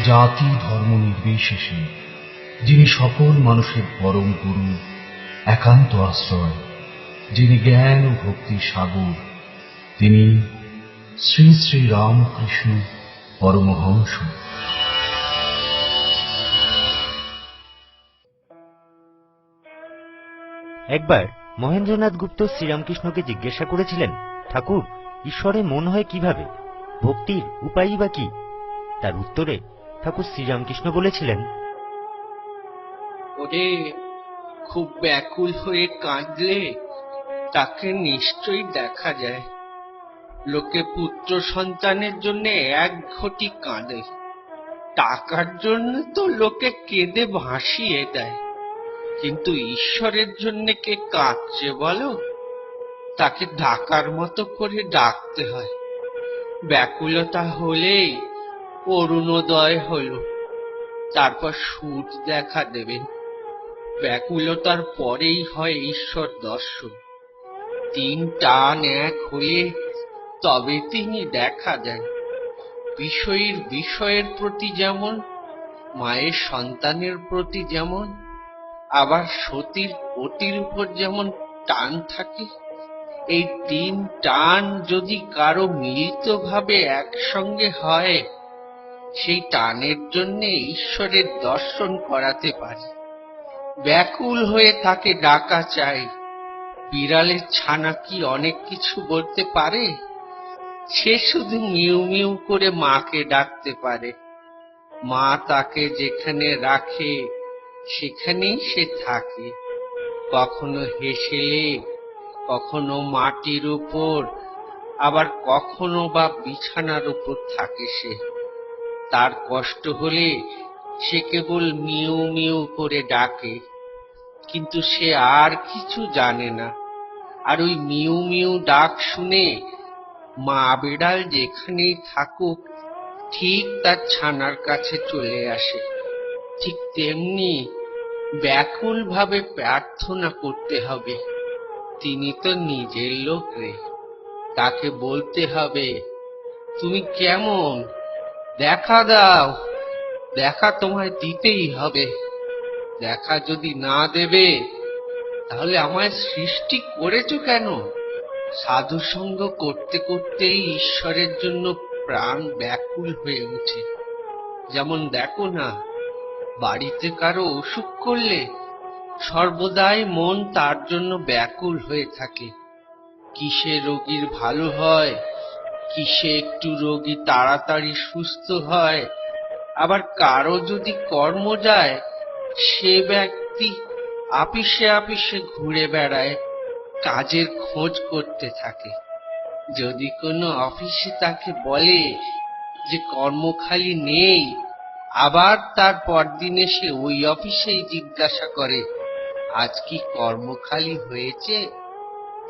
জাতি ধর্ম নির্বিশেষে, যিনি সকল মানুষের পরম গুরু, একান্ত আশ্রয়, যিনি জ্ঞান ও ভক্তির সাগর, তিনি শ্রী শ্রী রামকৃষ্ণ পরমহংস। একবার মহেন্দ্রনাথ গুপ্ত শ্রীরামকৃষ্ণকে জিজ্ঞাসা করেছিলেন, ঠাকুর, ঈশ্বরে মন হয় কিভাবে? ভক্তির উপায়ই বা কি? তার উত্তরে ঠাকুর শ্রীরামকৃষ্ণ বলেছিলেন, ওরে, খুব ব্যাকুল হয়ে কাঁদলে তাকে নিশ্চয়ই দেখা যায়। লোকে পুত্র সন্তানের জন্য এক ঘটি কাঁদে, টাকার জন্য তো লোকে কেঁদে ভাসিয়ে দেয়। কিন্তু ঈশ্বরের জন্য কে কাঁদছে বলো? তাকে ডাকার মতো করে ডাকতে হয়। ব্যাকুলতা হলেই অরুণোদয় হলো, তারপর সূর্য দেখা দেবেন। ব্যাকুলতার পরেই হয় ঈশ্বর দর্শন। তিন টান এক হলে তবে তিনি দেখা দেন। বিষয়ের প্রতি যেমন, মায়ের সন্তানের প্রতি যেমন, আবার সতীর পতির উপর যেমন টান থাকে, এই তিন টান যদি কারো মিলিতভাবে একসঙ্গে হয়, সেই টানের জন্য ঈশ্বরের দর্শন করাতে পারে। ব্যাকুল হয়ে তাকে ডাকা চাই। বিড়ালের ছানা কি অনেক কিছু বলতে পারে? সে শুধু মিউ মিউ করে মাকে ডাকতে পারে। মা তাকে যেখানে রাখে সেখানেই সে থাকে। কখনো হেসেলে, কখনো মাটির উপর, আবার কখনো বা বিছানার উপর থাকে সে। তার কষ্ট হলে সে কেবল মিউ মিউ করে ডাকে, কিন্তু সে আর কিছু জানে না। আর ওই মিউ মিউ ডাক শুনে মা বিড়াল যেখানেই থাকুক ঠিক তার ছানার কাছে চলে আসে। ঠিক তেমনি ব্যাকুল ভাবে প্রার্থনা করতে হবে। তিনি তো নিজের লোক রে, তাকে বলতে হবে, তুমি কেমন? দেখা দাও। দেখা তোমায় দিতেই হবে। দেখা যদি না দেবে, তাহলে আমায় সৃষ্টি করেছো কেন? সাধু সঙ্গ করতে করতেই ঈশ্বরের জন্য প্রাণ ব্যাকুল হয়ে ওঠে। যেমন দেখো না, বাড়িতে কারো অসুখ করলে সর্বদাই মন তার জন্য ব্যাকুল হয়ে থাকে। কিসে রোগীর ভালো হয়, কিসে একটু রোগী তাড়াতাড়ি সুস্থ হয়। আবার কারো যদি কর্ম যায়, সে ব্যক্তি আপিসে আপিসে ঘুরে বেড়ায়, কাজের খোঁজ করতে থাকে। যদি কোনো অফিসে তাকে বলে যে কর্মখালি নেই, আবার তার পরদিন এসে ওই অফিসেই জিজ্ঞাসা করে, আজ কি কর্মখালি হয়েছে?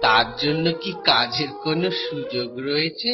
তার জন্য কি কাজের কোনো সুযোগ রয়েছে?